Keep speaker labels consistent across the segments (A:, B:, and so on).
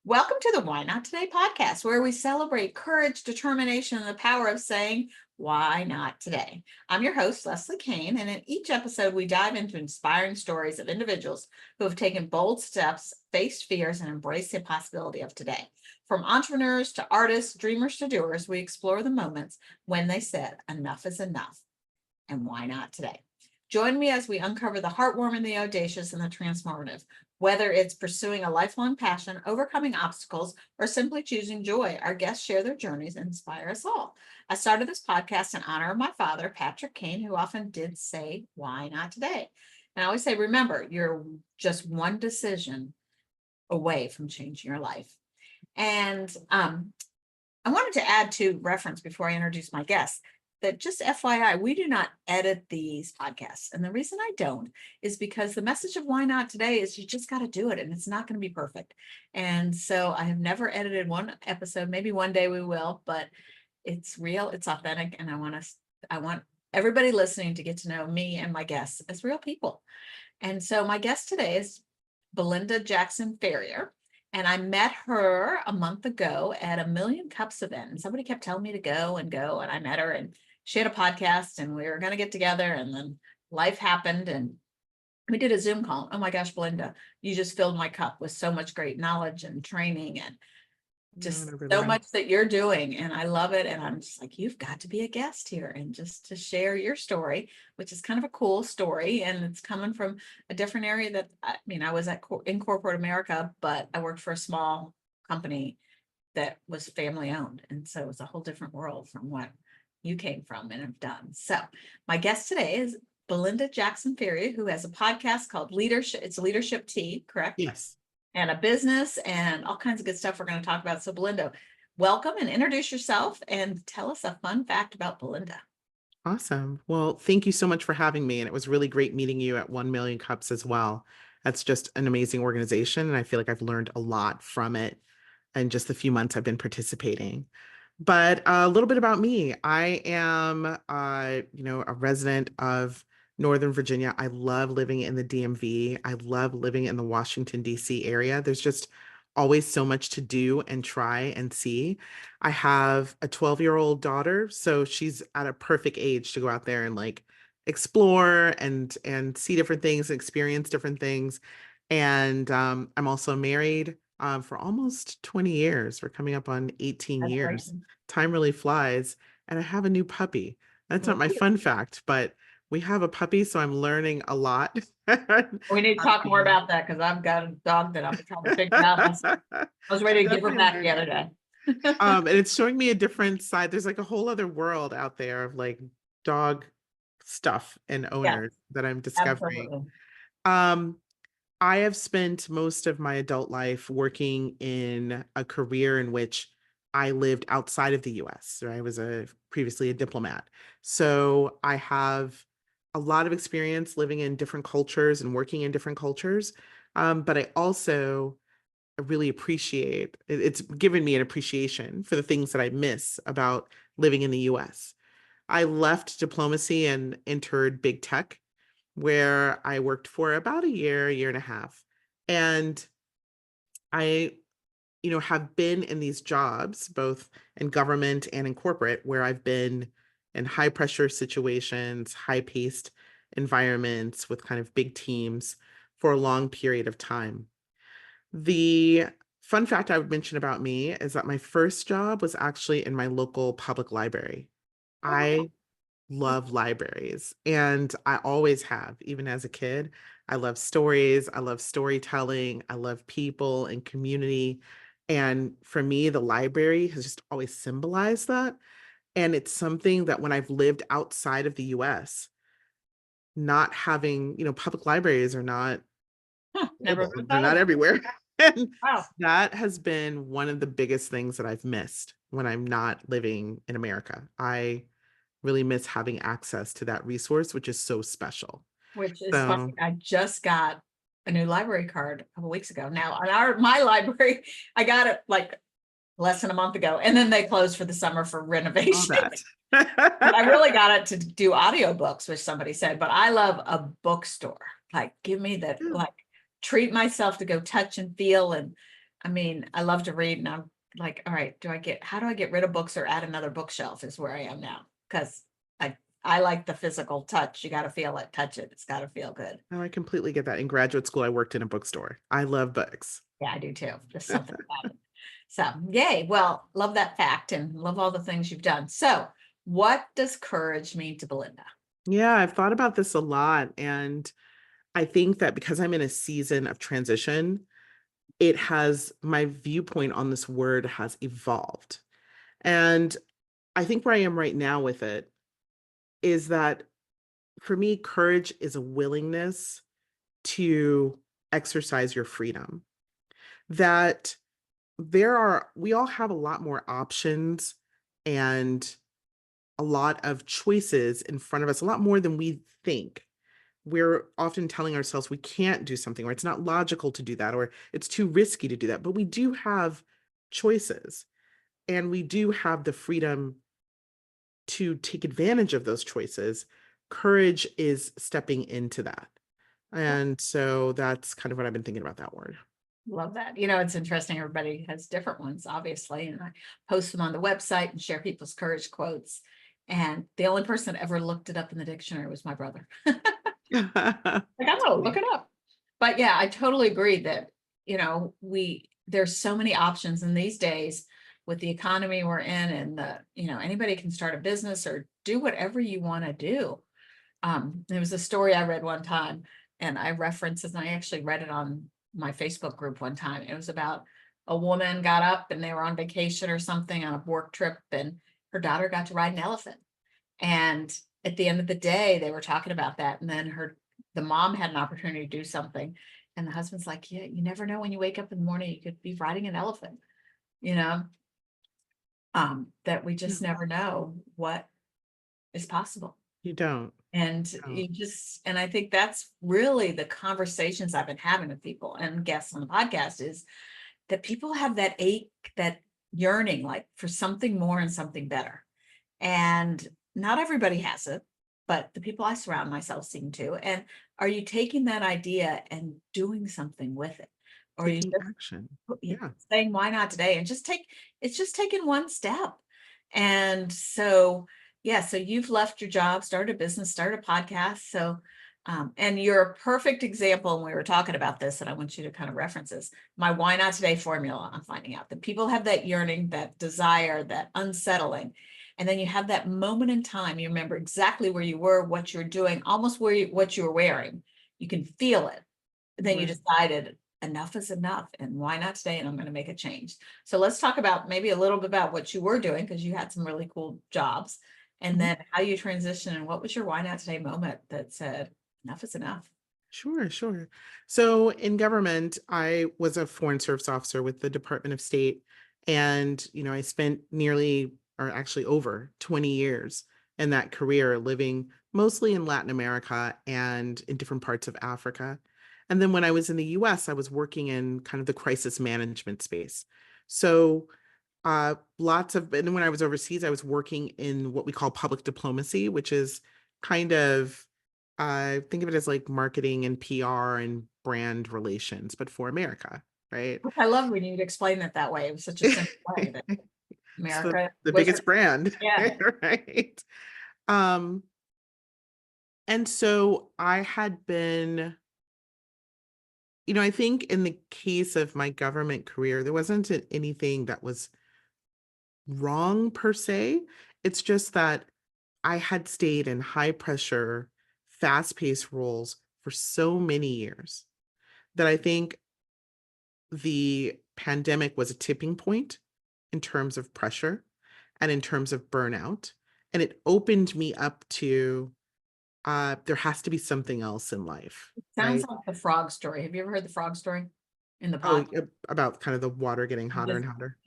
A: Welcome to the Why Not Today podcast, where we celebrate courage, determination, and the power of saying, why not today? I'm your host, Leslie Kane, and in each episode, we dive into inspiring stories of individuals who have taken bold steps, faced fears, and embraced the possibility of today. From entrepreneurs to artists, dreamers to doers, we explore the moments when they said, enough is enough, and why not today? Join me as we uncover the heartwarming, the audacious, and the transformative. Whether it's pursuing a lifelong passion, overcoming obstacles, or simply choosing joy, our guests share their journeys and inspire us all. I started this podcast in honor of my father, Patrick Kane, who often did say, why not today? And I always say, remember, you're just one decision away from changing your life. And I wanted to add to reference before I introduce my guests that just FYI, we do not edit these podcasts. And the reason I don't is because the message of Why Not Today is you just got to do it, and it's not going to be perfect. And so I have never edited one episode. Maybe one day we will, but it's real, it's authentic. And I want everybody listening to get to know me and my guests as real people. And so my guest today is Belinda Jackson Farrier. And I met her a month ago at a Million Cups event. And somebody kept telling me to go. And I met her, and she had a podcast, and we were going to get together. And then life happened, and we did a Zoom call. Oh my gosh, Belinda, you just filled my cup with so much great knowledge and training and just so much that you're doing. And I love it. And I'm just like, you've got to be a guest here and just to share your story, which is kind of a cool story. And it's coming from a different area that, I was in corporate America, but I worked for a small company that was family owned. And so it's a whole different world from what you came from and have done. So my guest today is Belinda Jackson Farrier, who has a podcast called Leadership. It's Leadership Tea, correct?
B: Yes.
A: And a business and all kinds of good stuff we're going to talk about. So Belinda, welcome and introduce yourself and tell us a fun fact about Belinda.
B: Awesome. Well, thank you so much for having me. And it was really great meeting you at 1 Million Cups as well. That's just an amazing organization. And I feel like I've learned a lot from it in just the few months I've been participating. But a little bit about me. I am, a resident of Northern Virginia. I love living in the DMV. I love living in the Washington, D.C. area. There's just always so much to do and try and see. I have a 12-year-old daughter, so she's at a perfect age to go out there and explore and see different things, experience different things. And I'm also married for almost 20 years. We're coming up on 18
A: That's
B: years.
A: great.
B: Time really flies. And I have a new puppy. That's not my fun fact, but we have a puppy, so I'm learning a lot.
A: We need to talk more about that because I've got a dog that I'm trying to figure out. I was ready to give her back the other day.
B: And it's showing me a different side. There's a whole other world out there of dog stuff and owners that I'm discovering. Absolutely. I have spent most of my adult life working in a career in which I lived outside of the US. I was previously a diplomat. So I have a lot of experience living in different cultures and working in different cultures. But I also really appreciate, it's given me an appreciation for the things that I miss about living in the US. I left diplomacy and entered big tech, where I worked for about a year and a half. And I, have been in these jobs, both in government and in corporate, where I've been in high pressure situations, high paced environments with kind of big teams for a long period of time. The fun fact I would mention about me is that my first job was actually in my local public library. I love libraries, and I always have, even as a kid. I love stories. I love storytelling. I love people and community. And for me, the library has just always symbolized that. And it's something that when I've lived outside of the US, not having, public libraries are not,
A: Never
B: they're not everywhere. And
A: Wow.
B: that has been one of the biggest things that I've missed when I'm not living in America. I really miss having access to that resource, which is so special.
A: Which is funny. I just got a new library card a couple weeks ago. Now, on my library, I got it less than a month ago, and then they closed for the summer for renovation. But I really got it to do audiobooks, which somebody said, but I love a bookstore. Give me that, treat myself to go touch and feel and I mean, I love to read and I'm like, all right, how do I get rid of books or add another bookshelf is where I am now. Cause I like the physical touch. You got to feel it, touch it. It's got to feel good.
B: Oh, I completely get that. In graduate school, I worked in a bookstore. I love books.
A: Yeah, I do too. There's something about it. So yay. Well, love that fact and love all the things you've done. So what does courage mean to Belinda?
B: Yeah, I've thought about this a lot. And I think that because I'm in a season of transition, my viewpoint on this word has evolved. And I think where I am right now with it is that for me, courage is a willingness to exercise your freedom. That we all have a lot more options and a lot of choices in front of us, a lot more than we think. We're often telling ourselves we can't do something, or it's not logical to do that, or it's too risky to do that. But we do have choices, and we do have the freedom to take advantage of those choices. Courage is stepping into that. And so that's kind of what I've been thinking about that word.
A: Love that. It's interesting. Everybody has different ones, obviously, and I post them on the website and share people's courage quotes. And the only person that ever looked it up in the dictionary was my brother. Like, I'm gonna look it up. But yeah, I totally agree that, there's so many options in these days with the economy we're in and anybody can start a business or do whatever you want to do. There was a story I read one time and I referenced it and I actually read it on my Facebook group one time. It was about a woman got up and they were on vacation or something on a work trip and her daughter got to ride an elephant. And at the end of the day, they were talking about that. And then the mom had an opportunity to do something. And the husband's like, yeah, you never know when you wake up in the morning, you could be riding an elephant, you know, that we just never know what is possible.
B: You don't.
A: And and I think that's really the conversations I've been having with people and guests on the podcast is that people have that ache, that yearning, like for something more and something better. And not everybody has it, but the people I surround myself seem to. And are you taking that idea and doing something with it? Or are you
B: Taking
A: just
B: action. Yeah.
A: saying, why not today? And it's just taking one step. And so, yeah, so you've left your job, started a business, started a podcast. So, and you're a perfect example. And we were talking about this, and I want you to kind of reference this. My why not today formula. I'm finding out that people have that yearning, that desire, that unsettling. And then you have that moment in time. You remember exactly where you were, what you're doing, almost what you were wearing. You can feel it. Then you decided enough is enough. And why not today? And I'm going to make a change. So let's talk about maybe a little bit about what you were doing, because you had some really cool jobs. And then how you transition and what was your why not today moment that said, enough is enough?
B: Sure, sure. So in government, I was a foreign service officer with the Department of State. And, I spent nearly, or actually over 20 years in that career, living mostly in Latin America and in different parts of Africa. And then when I was in the US, I was working in kind of the crisis management space. So and when I was overseas, I was working in what we call public diplomacy, which is kind of, think of it as like marketing and PR and brand relations, but for America, right?
A: I love when you'd explain it that way. It was such a simple way that
B: It's
A: America
B: the
A: was
B: biggest brand,
A: yeah.
B: right? Um, and so I had been, I think in the case of my government career, there wasn't anything that was wrong per se. It's just that I had stayed in high pressure, fast paced roles for so many years that I think the pandemic was a tipping point in terms of pressure and in terms of burnout. And it opened me up to there has to be something else in life,
A: Sounds
B: right?
A: like the frog story. Have you ever heard the frog story in the
B: Oh,
A: pod?
B: about kind of the water getting
A: You
B: hotter
A: just,
B: and hotter.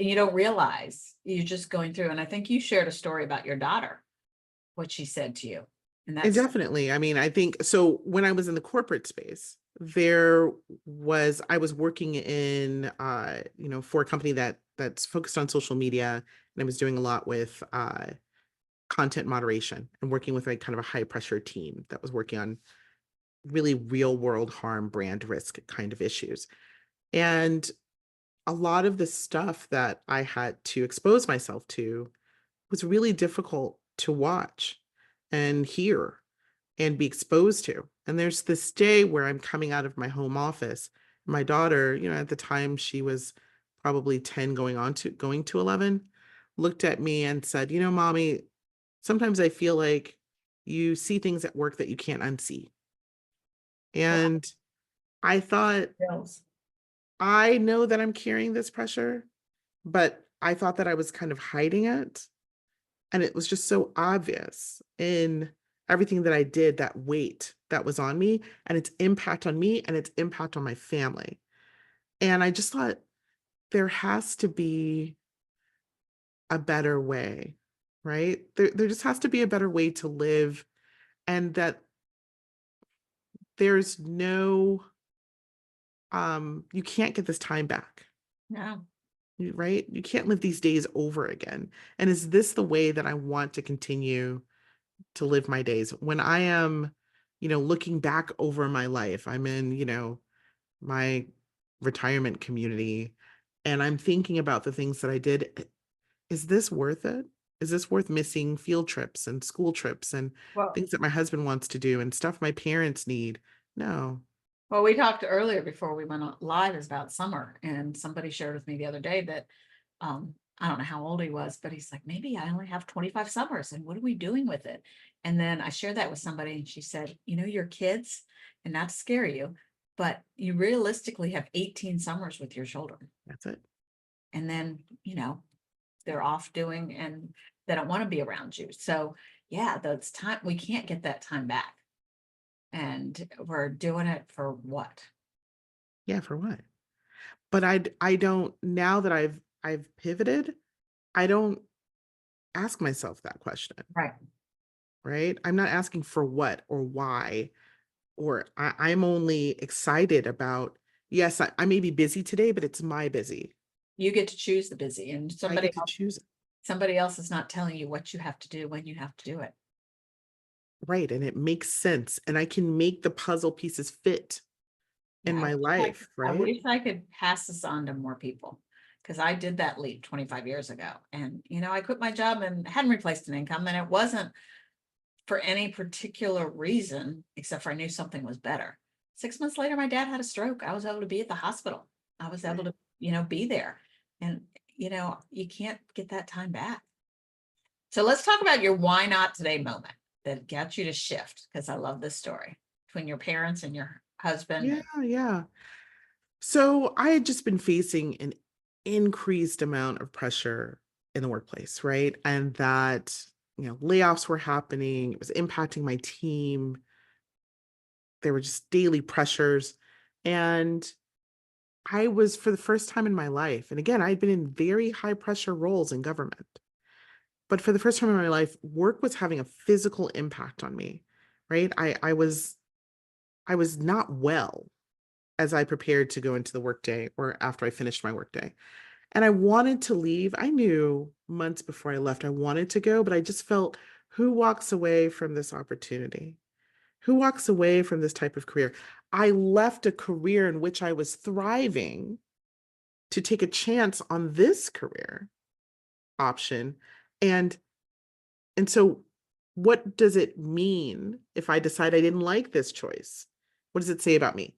A: you don't realize you're just going through. And I think you shared a story about your daughter, what she said to you. And
B: And
A: that's
B: definitely. I mean, I think so when I was in the corporate space, I was working in for a company that's focused on social media, and I was doing a lot with content moderation and working with like kind of a high pressure team that was working on really real world harm, brand risk kind of issues. And a lot of the stuff that I had to expose myself to was really difficult to watch and hear and be exposed to. And there's this day where I'm coming out of my home office. My daughter, at the time she was probably 10 going to 11, looked at me and said, Mommy, sometimes I feel like you see things at work that you can't unsee.
A: Wow.
B: And I thought,
A: Feels.
B: I know that I'm carrying this pressure, but I thought that I was kind of hiding it. And it was just so obvious in everything that I did, that weight that was on me and its impact on me and its impact on my family. And I just thought there has to be a better way, right? There just has to be a better way to live, and that there's no, you can't get this time back,
A: No.
B: right? You can't live these days over again. And is this the way that I want to continue to live my days? When I am, looking back over my life, I'm in, my retirement community, and I'm thinking about the things that I did. Is this worth it? Is this worth missing field trips and school trips and
A: Well,
B: things that my husband wants to do and stuff my parents need? No.
A: well, we talked earlier before we went live is about summer, and somebody shared with me the other day that I don't know how old he was, but he's like, maybe I only have 25 summers, and what are we doing with it? And then I shared that with somebody, and she said, your kids, and not to scare you, but you realistically have 18 summers with your children.
B: That's it.
A: And then, they're off doing, and they don't want to be around you. So yeah, that's time. We can't get that time back. And we're doing it for what?
B: Yeah, for what? But I don't, now that I've pivoted, I don't ask myself that question,
A: Right.
B: right? I'm not asking for what or why, or I'm only excited about, yes, I may be busy today, but it's my busy.
A: You get to choose the busy, and
B: I get to choose it.
A: somebody else is not telling you what you have to do when you have to do it.
B: Right. And it makes sense. And I can make the puzzle pieces fit in
A: Yeah,
B: my life,
A: I
B: right?
A: wish I could pass this on to more people, because I did that leap 25 years ago. And, I quit my job and hadn't replaced an income. And it wasn't for any particular reason, except for I knew something was better. 6 months later, my dad had a stroke. I was able to be at the hospital. I was able
B: Right.
A: to, be there. And, you can't get that time back. So let's talk about your why not today moment that got you to shift, because I love this story between your parents and your husband.
B: Yeah, yeah. So I had just been facing an increased amount of pressure in the workplace, right? And that, layoffs were happening, it was impacting my team. There were just daily pressures. And I was, for the first time in my life, and again, I'd been in very high pressure roles in government, but for the first time in my life, work was having a physical impact on me, right? I was not well as I prepared to go into the workday or after I finished my workday. And I wanted to leave. I knew months before I left I wanted to go, but I just felt, who walks away from this opportunity? Who walks away from this type of career? I left a career in which I was thriving to take a chance on this career option. And so what does it mean if I decide I didn't like this choice? What does it say about me?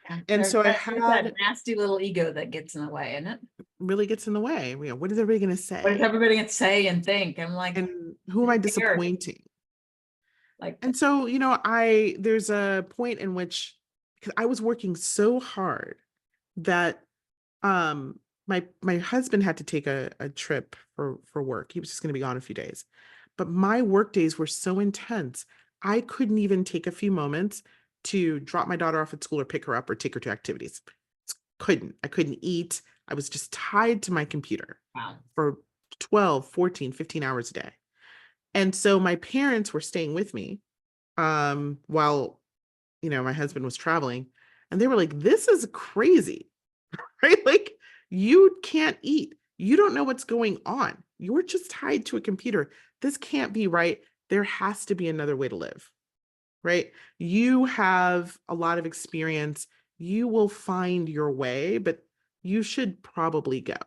A: Yeah,
B: And so I
A: there's that
B: had,
A: nasty little ego that gets in the way, isn't it?
B: really gets in the way. What is everybody going to
A: What is
B: say?
A: everybody gonna say and think? I'm like,
B: And who am
A: who
B: I
A: cares?
B: disappointing?
A: Like,
B: And so, there's a point in which, because I was working so hard that my husband had to take a trip for work. He was just going to be gone a few days. But my work days were so intense, I couldn't even take a few moments to drop my daughter off at school or pick her up or take her to activities. I couldn't eat. I was just tied to my computer
A: wow.
B: for 12, 14, 15 hours a day. And so my parents were staying with me while, my husband was traveling, and they were like, this is crazy, right? Like, you can't eat. You don't know what's going on. You're just tied to a computer. This can't be right. There has to be another way to live, right? You have a lot of experience. You will find your way, but you should probably go.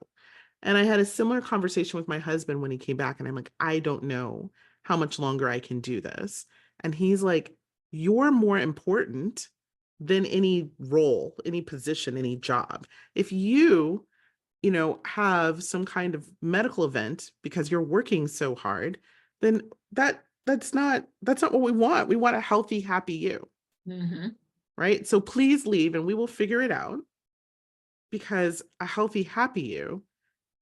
B: And I had a similar conversation with my husband when he came back, and I'm like, I don't know how much longer I can do this. And he's like, you're more important than any role, any position, any job. If you, have some kind of medical event because you're working so hard, then that's not what we want. We want a healthy, happy you,
A: Mm-hmm.
B: right? So please leave and we will figure it out, because a healthy, happy you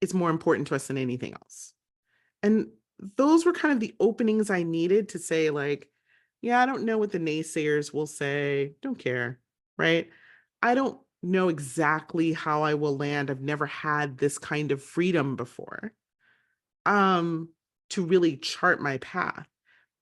B: is more important to us than anything else. And those were kind of the openings I needed to say, like, yeah, I don't know what the naysayers will say. Don't care, right? I don't know exactly how I will land. I've never had this kind of freedom before, um, to really chart my path.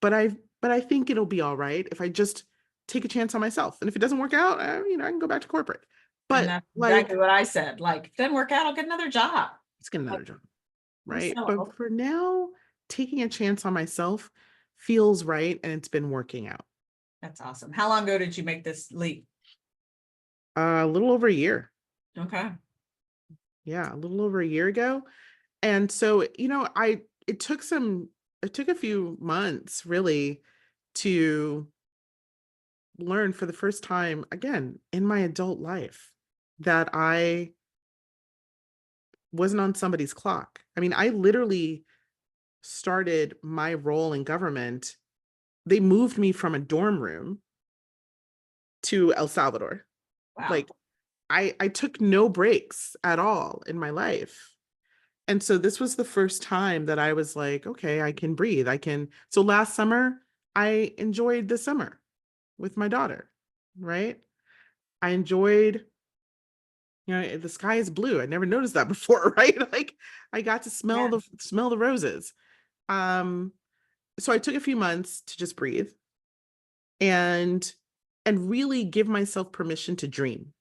B: But I think it'll be all right if I just take a chance on myself. And if it doesn't work out, I can go back to corporate.
A: And
B: But
A: that's
B: like,
A: exactly what I said. Like, if it doesn't work out, I'll get another job.
B: let's get
A: Like,
B: another job,
A: I'm
B: right?
A: so
B: But for now, taking a chance on myself feels right, and it's been working out.
A: that's awesome. How long ago did you make this leap?
B: A little over a year.
A: Okay.
B: Yeah, a little over a year ago. And so, it took a few months really to learn for the first time again in my adult life that I wasn't on somebody's clock. I mean, I literally started my role in government. They moved me from a dorm room to El Salvador.
A: Wow.
B: Like, I took no breaks at all in my life. And so this was the first time that I was like, okay, I can breathe. So last summer, I enjoyed the summer with my daughter, right? I enjoyed, the sky is blue. I never noticed that before, right? Like, I got to
A: Yeah.
B: smell the roses. Um, so I took a few months to just breathe and really give myself permission to dream.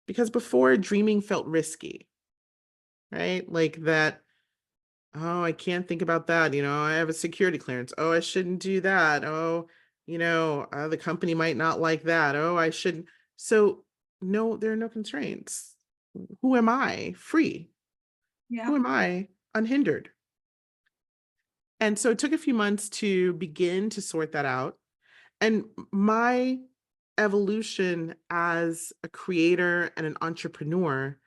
B: Because before, dreaming felt risky, right? Like that, oh, I can't think about that. I have a security clearance. Oh, I shouldn't do that. Oh, the company might not like that. Oh, I shouldn't. So, no, there are no constraints. Who am I? Free.
A: Yeah.
B: Who am I? Unhindered. And so it took a few months to begin to sort that out. And my evolution as a creator and an entrepreneur,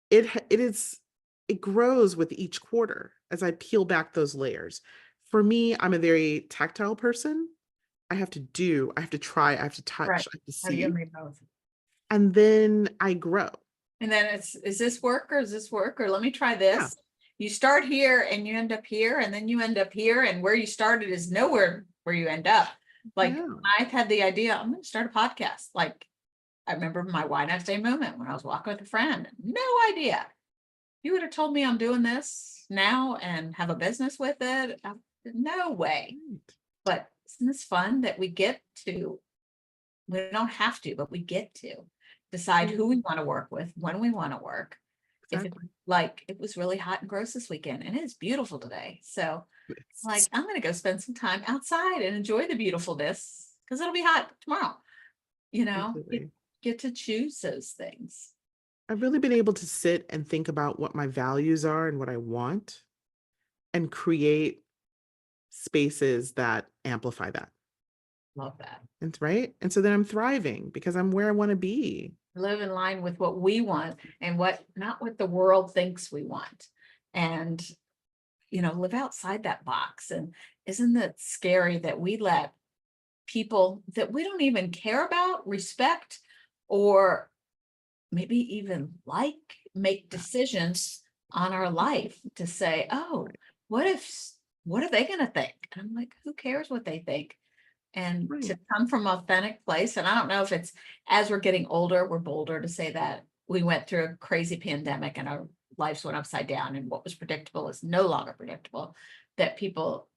B: it grows with each quarter as I peel back those layers. For me, I'm a very tactile person. I have to try, I have to
A: Right.
B: touch, I have to
A: How do you
B: see,
A: make both?
B: and then I grow.
A: And then is this work or is this work? Or let me try
B: Yeah.
A: this. You start here and you end up here, and then you end up here, and where you started is nowhere where you end up. Like,
B: Yeah.
A: I've had the idea, I'm going to start a podcast. Like, I remember my why not today moment when I was walking with a friend. No idea. You would have told me I'm doing this now and have a business with it. No way.
B: Right.
A: But isn't this fun that we don't have to, but we get to decide who we
B: Mhm.
A: want to work with, when we want to work. If it
B: Exactly.
A: like it was really hot and gross this weekend, and it's beautiful today. So like, I'm gonna go spend some time outside and enjoy the beautifulness because it'll be hot tomorrow.
B: Completely.
A: Get to choose those things.
B: I've really been able to sit and think about what my values are and what I want, and create spaces that amplify that.
A: Love that.
B: And right. And so then I'm thriving because I'm where I want to be.
A: Live in line with what we want and not what the world thinks we want. And live outside that box. And isn't that scary that we let people that we don't even care about, respect, or maybe even like, make decisions on our life to say, oh,
B: Right.
A: what if, what are they going to think? And I'm like, who cares what they think? And
B: Right.
A: to come from an authentic place. And I don't know if it's as we're getting older, we're bolder to say that we went through a crazy pandemic and our lives went upside down, and what was predictable is no longer predictable. But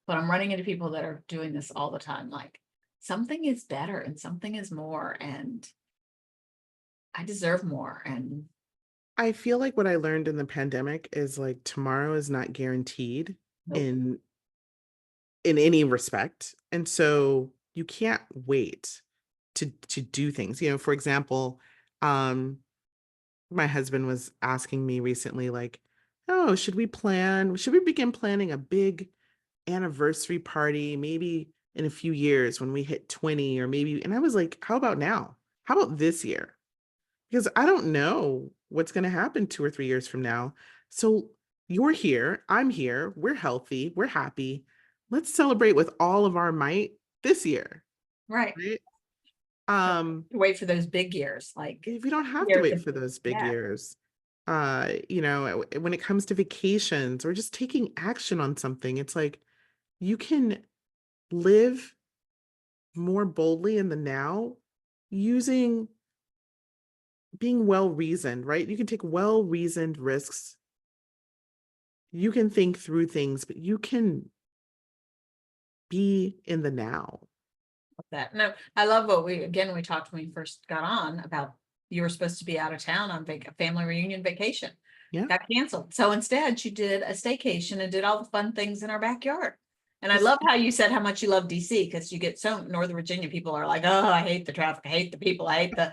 A: I'm running into people that are doing this all the time. Like, something is better and something is more, and I deserve more. And
B: I feel like what I learned in the pandemic is like tomorrow is not guaranteed
A: nope.
B: in any respect. And so you can't wait to do things. For example, um my husband was asking me recently, like, oh, should we begin planning a big anniversary party, maybe in a few years when we hit 20, or maybe, and I was like, how about now? How about this year? Because I don't know what's going to happen 2 or 3 years from now. So you're here, I'm here, we're healthy, we're happy. Let's celebrate with all of our might this year,
A: Right.
B: right?
A: Wait for those big years, like
B: If we don't have to
A: years
B: wait
A: of,
B: for those big
A: yeah,
B: years. When it comes to vacations or just taking action on something, it's like you can live more boldly in the now using being well reasoned, right? You can take well reasoned risks. You can think through things, but you can be in the now.
A: that. No, I love what we talked when we first got on about you were supposed to be out of town on family reunion vacation.
B: Yeah.
A: Got canceled. So instead she did a staycation and did all the fun things in our backyard. And I
B: Just
A: love how you said how much you love DC, because you get so Northern Virginia people are like, oh, I hate the traffic, I hate the people, I hate the.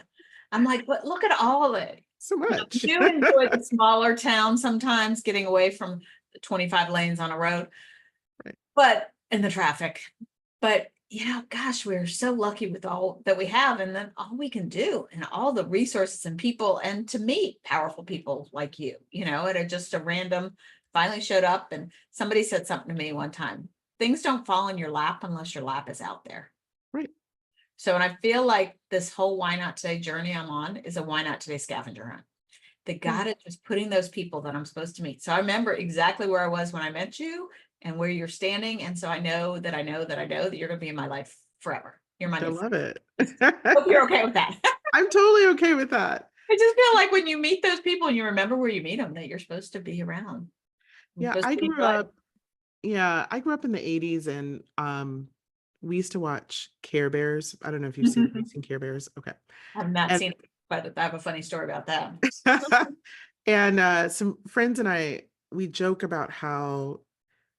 A: I'm like, but look at all of it.
B: so much.
A: You do enjoy the smaller town sometimes, getting away from the 25 lanes on a road,
B: Right.
A: but in the traffic. But gosh, we're so lucky with all that we have, and then all we can do, and all the resources and people, and to meet powerful people like at just a random finally showed up. And somebody said something to me one time: things don't fall in your lap unless your lap is out there.
B: Right.
A: So, and I feel like this whole Why Not Today journey I'm on is a Why Not Today scavenger hunt. They got it, just putting those people that I'm supposed to meet. So I remember exactly where I was when I met you and where you're standing. And so I know that you're going to be in my life forever. You're my
B: I
A: new
B: love it.
A: friend. Hope you're okay with that.
B: I'm totally okay with that.
A: I just feel like when you meet those people and you remember where you meet them, that you're supposed to be around. You're
B: Yeah,
A: supposed
B: I
A: to be
B: grew
A: what?
B: up, yeah, I grew up in the 80s, and we used to watch Care Bears. I don't know if you've seen, have you seen Care Bears? Okay.
A: I've not
B: And
A: seen it, but I have a funny story about that.
B: and some friends and I, we joke about how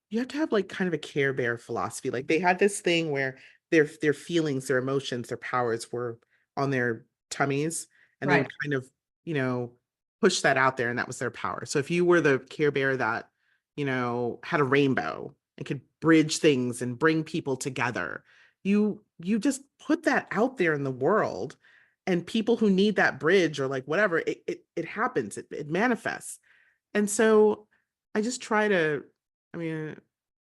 B: you have to have like kind of a Care Bear philosophy. Like they had this thing where their feelings, their emotions, their powers were on their tummies, and they
A: Right.
B: would kind of, push that out there, and that was their power. So if you were the Care Bear that, had a rainbow and could bridge things and bring people together, you just put that out there in the world, and people who need that bridge or like whatever, it happens, it manifests. And so I just try to, I mean,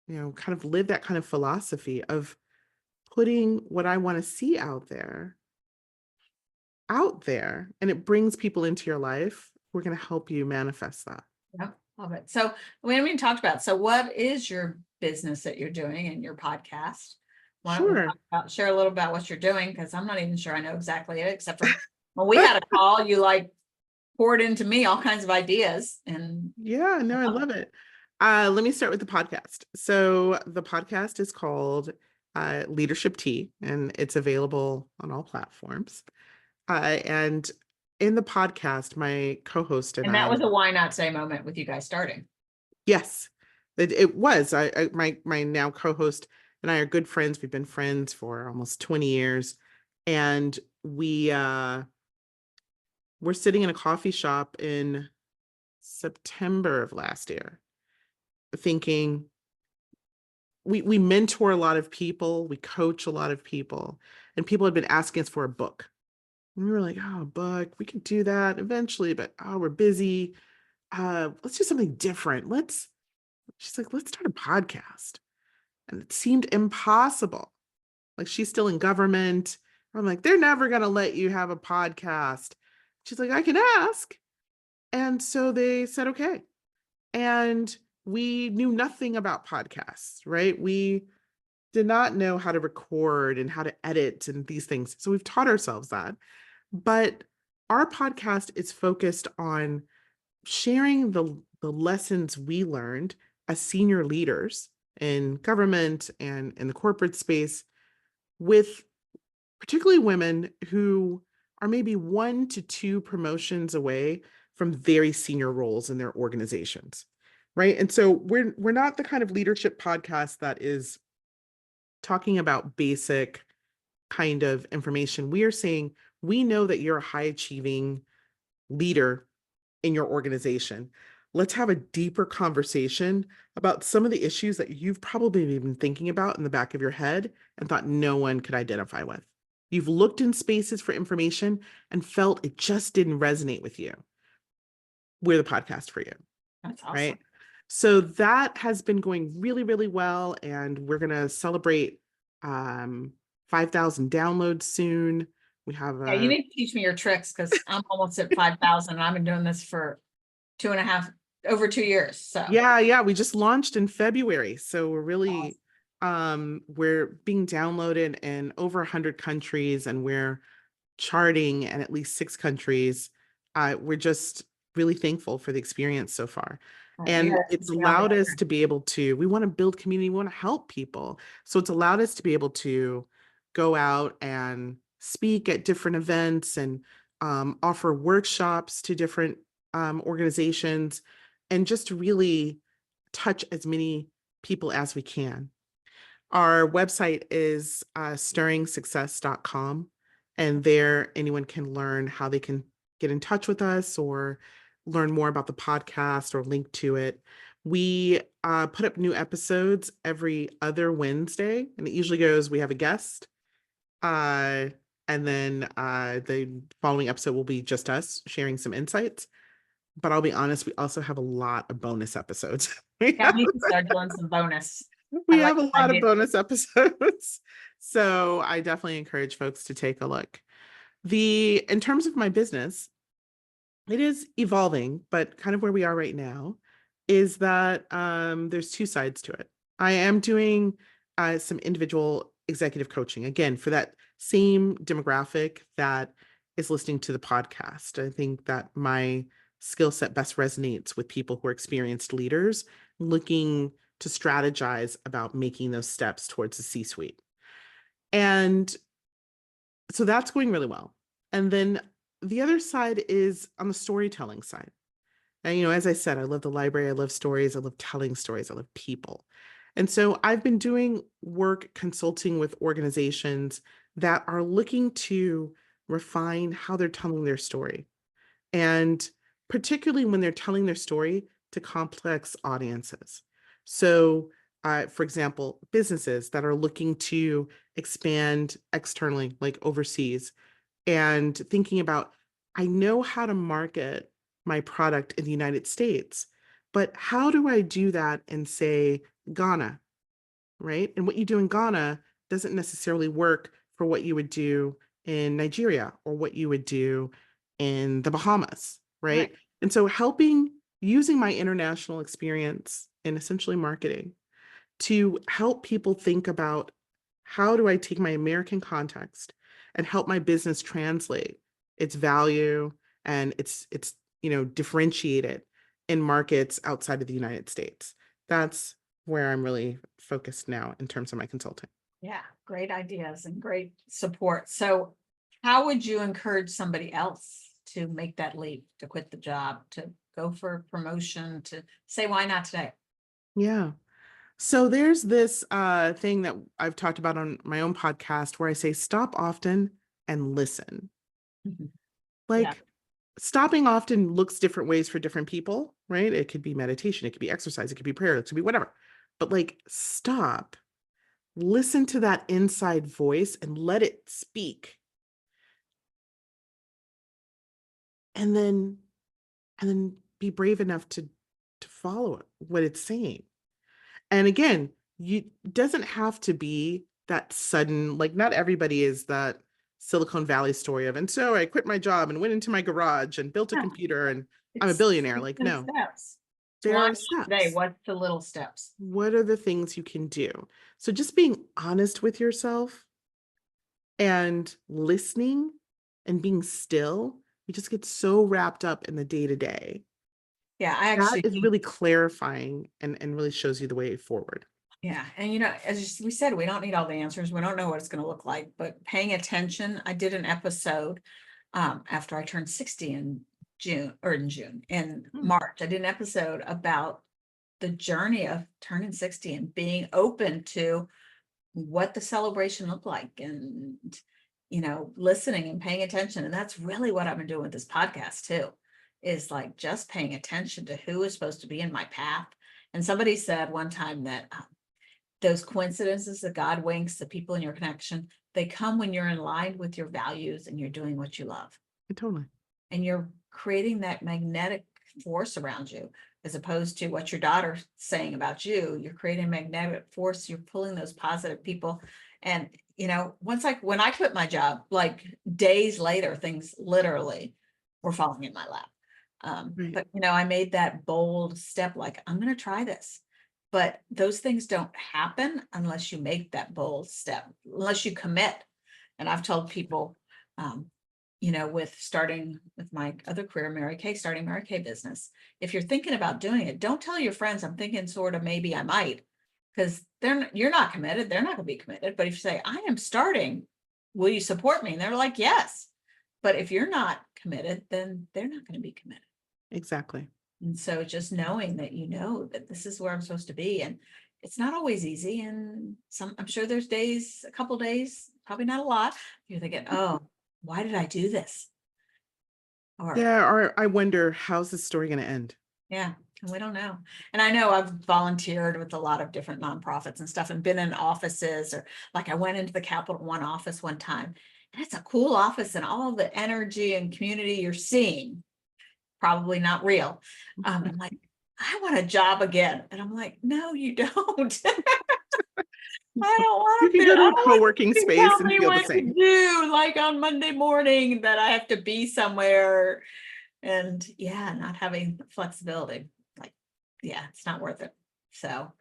B: kind of live that kind of philosophy of putting what I want to see out there, and it brings people into your life. We're going to help you manifest that.
A: Yeah, love it. So we haven't even talked about, so what is your business that you're doing and your podcast? Why don't we
B: Sure.
A: share a little about what you're doing? Because I'm not even sure I know exactly it, except for when we had a call, you like poured into me all kinds of ideas. And
B: Yeah, no, I love it. Let me start with the podcast. So the podcast is called Leadership Tea, and it's available on all platforms. And in the podcast, my co-host and
A: that
B: I,
A: was a Why Not Say moment with you guys starting.
B: yes, it was. My now co-host and I are good friends. We've been friends for almost 20 years, and we're sitting in a coffee shop in September of last year, thinking we mentor a lot of people, we coach a lot of people, and people had been asking us for a book. And we were like, oh, a book, we could do that eventually, but we're busy. Let's do something different. She's like, let's start a podcast. And it seemed impossible. Like she's still in government. I'm like, they're never going to let you have a podcast. She's like, I can ask. And so they said, okay. And we knew nothing about podcasts, right? We did not know how to record and how to edit and these things. So we've taught ourselves that. But our podcast is focused on sharing the lessons we learned as senior leaders in government and in the corporate space, with particularly women who are maybe 1 to 2 promotions away from very senior roles in their organizations, right? And so we're not the kind of leadership podcast that is talking about basic kind of information. We are saying, we know that you're a high achieving leader in your organization. Let's have a deeper conversation about some of the issues that you've probably been thinking about in the back of your head and thought no one could identify with. You've looked in spaces for information and felt it just didn't resonate with you. We're the podcast for you.
A: That's awesome.
B: Right? So that has been going really, really well. And we're going to celebrate 5,000 downloads soon. We have
A: Yeah, you need to teach me your tricks because I'm almost at 5,000 and I've been doing this for over 2 years. So
B: yeah, we just launched in February. So we're really we're being downloaded in over 100 countries, and we're charting in at least 6 countries. We're just really thankful for the experience so far. And it's allowed us to be able to, we want to build community, we want to help people. So it's allowed us to be able to go out and speak at different events and offer workshops to different organizations, and just really touch as many people as we can. Our website is stirringsuccess.com, and there anyone can learn how they can get in touch with us or learn more about the podcast or link to it. We put up new episodes every other Wednesday, and it usually goes, we have a guest, and then the following episode will be just us sharing some insights. But I'll be honest, we also have a lot of bonus episodes.
A: yeah, we can start doing some bonus.
B: We have a lot of bonus episodes. So I definitely encourage folks to take a look. In terms of my business, it is evolving, but kind of where we are right now is that there's 2 sides to it. I am doing some individual executive coaching, again, for that same demographic that is listening to the podcast. I think that my skill set best resonates with people who are experienced leaders looking to strategize about making those steps towards the C-suite. And so that's going really well. And then the other side is on the storytelling side. And, as I said, I love the library, I love stories, I love telling stories, I love people. And so I've been doing work consulting with organizations that are looking to refine how they're telling their story. And particularly when they're telling their story to complex audiences. So, for example, businesses that are looking to expand externally, like overseas, and thinking about, I know how to market my product in the United States, but how do I do that in, say, Ghana, right? And what you do in Ghana doesn't necessarily work for what you would do in Nigeria or what you would do in the Bahamas, right? And so using my international experience in essentially marketing to help people think about, how do I take my American context and help my business translate its value and it's differentiate it in markets outside of the United States. That's where I'm really focused now in terms of my consulting.
A: Yeah, great ideas and great support. So how would you encourage somebody else to make that leap, to quit the job, to go for a promotion, to say, why not today?
B: Yeah. So there's this thing that I've talked about on my own podcast where I say, stop often and listen. Like, stopping often looks different ways for different people, right? It could be meditation, it could be exercise, it could be prayer, it could be whatever. But like, stop, listen to that inside voice and let it speak. And then be brave enough to follow what it's saying. And again, it doesn't have to be that sudden, like, not everybody is that Silicon Valley story of, and so I quit my job and went into my garage and built a computer and I'm a billionaire. Like, no,
A: steps.
B: there
A: Why
B: are
A: not today?
B: steps.
A: What's the little steps?
B: What are the things you can do? So just being honest with yourself and listening and being still, you just get so wrapped up in the day to day.
A: Yeah, I
B: That
A: actually
B: is really clarifying and really shows you the way forward.
A: Yeah. And, as we said, we don't need all the answers. We don't know what it's going to look like, but paying attention. I did an episode after I turned 60 in March. I did an episode about the journey of turning 60 and being open to what the celebration looked like, and listening and paying attention. And that's really what I've been doing with this podcast too, is like just paying attention to who is supposed to be in my path. And somebody said one time that those coincidences that God winks, the people in your connection, they come when you're in line with your values and you're doing what you love.
B: Totally.
A: And you're creating that magnetic force around you, as opposed to what your daughter's saying about you. You're creating a magnetic force. You're pulling those positive people. And, when I quit my job, like days later, things literally were falling in my lap.
B: Right.
A: But, I made that bold step, like, I'm going to try this. But those things don't happen unless you make that bold step, unless you commit. And I've told people, with starting with my other career, starting Mary Kay business. If you're thinking about doing it, don't tell your friends, I'm thinking sort of, maybe I might, because you're not committed. They're not going to be committed. But if you say, I am starting, will you support me? And they're like, yes. But if you're not committed, then they're not going to be committed.
B: Exactly.
A: And so just knowing that, that this is where I'm supposed to be, and it's not always easy. And I'm sure there's days, a couple days, probably not a lot. You're thinking, oh, why did I do this?
B: Or I wonder, how's this story going to end?
A: Yeah, and we don't know. And I know I've volunteered with a lot of different nonprofits and stuff, and been in offices, or like I went into the Capital One office one time, and it's a cool office, and all the energy and community you're seeing, probably not real. I'm like, I want a job again. And I'm like, no, you don't. I don't
B: You
A: want
B: can
A: that.
B: go to
A: I
B: a
A: don't want
B: co-working
A: you to
B: space
A: tell
B: and
A: me
B: feel the
A: what to
B: same.
A: do, like on Monday morning, that I have to be somewhere, and not having flexibility. Like, it's not worth it. So,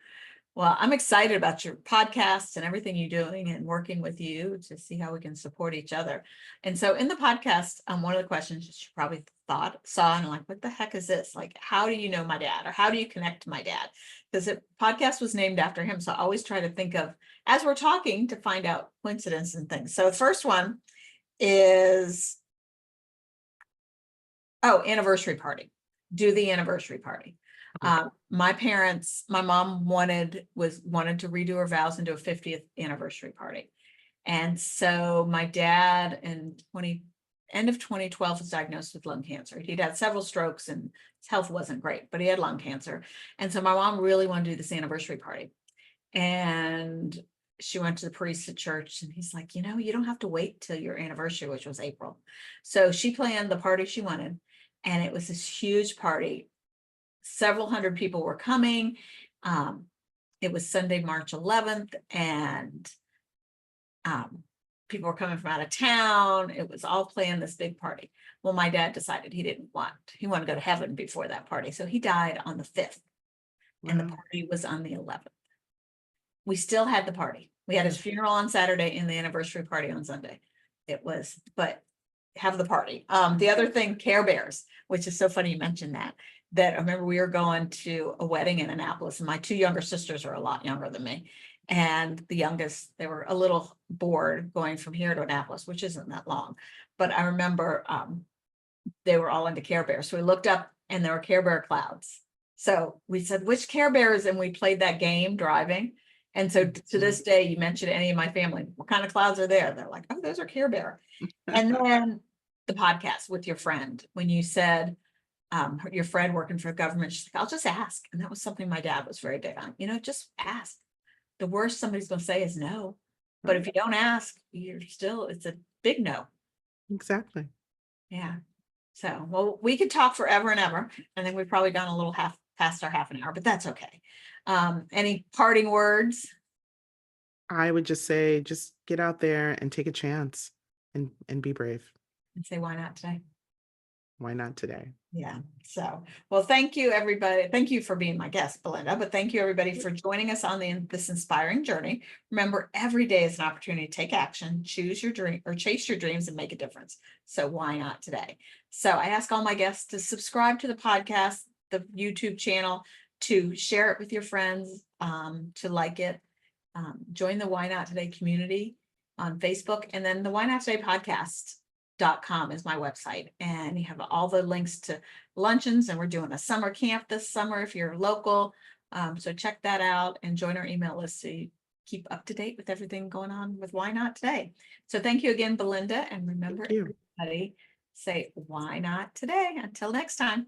A: well, I'm excited about your podcast and everything you're doing, and working with you to see how we can support each other. And so in the podcast, one of the questions that you probably saw, and like, what the heck is this? Like, how do you know my dad, or how do you connect to my dad? Because the podcast was named after him. So I always try to think of, as we're talking, to find out coincidence and things. So the first one is, anniversary party. Do the anniversary party. My mom wanted to redo her vows and do a 50th anniversary party. And so my dad end of 2012 was diagnosed with lung cancer. He'd had several strokes and his health wasn't great, but he had lung cancer. And so my mom really wanted to do this anniversary party. And she went to the priest at church, and he's like, you don't have to wait till your anniversary, which was April. So she planned the party she wanted. And it was this huge party. Several hundred people were coming. It was Sunday, March 11th, and people were coming from out of town. It was all planned, this big party. Well, my dad decided he wanted to go to heaven before that party. So he died on the 5th. Wow. And the party was on the 11th. We still had the party. We had his funeral on Saturday and the anniversary party on Sunday. But have the party. The other thing, Care Bears, which is so funny you mentioned that I remember we were going to a wedding in Annapolis, and my two younger sisters are a lot younger than me. And the youngest, they were a little bored going from here to Annapolis, which isn't that long. But I remember they were all into Care Bears. So we looked up, and there were Care Bear clouds. So we said, which Care Bears? And we played that game driving. And so to this day, you mention any of my family, what kind of clouds are there? They're like, oh, those are Care Bear. And then the podcast with your friend, when you said, your friend working for the government, she's like, I'll just ask. And that was something my dad was very big on. just ask. The worst somebody's going to say is no. But if you don't ask, it's a big no.
B: Exactly.
A: Yeah. So, well, we could talk forever and ever. I think we've probably gone a little past our half an hour, but that's okay. Any parting words?
B: I would just say, just get out there and take a chance and be brave.
A: And say, why not today?
B: Why not today?
A: Yeah. So, well, thank you, everybody. Thank you for being my guest, Belinda, but thank you, everybody, for joining us on this inspiring journey. Remember, every day is an opportunity to take action, choose your dream, or chase your dreams and make a difference. So why not today? So I ask all my guests to subscribe to the podcast, the YouTube channel, to share it with your friends, to like it, join the Why Not Today community on Facebook, and then the Why Not Today podcast.com is my website, and you have all the links to luncheons, and we're doing a summer camp this summer if you're local. So check that out and join our email list so you keep up to date with everything going on with Why Not Today. So thank you again, Belinda, and remember, everybody, say, why not today? Until next time.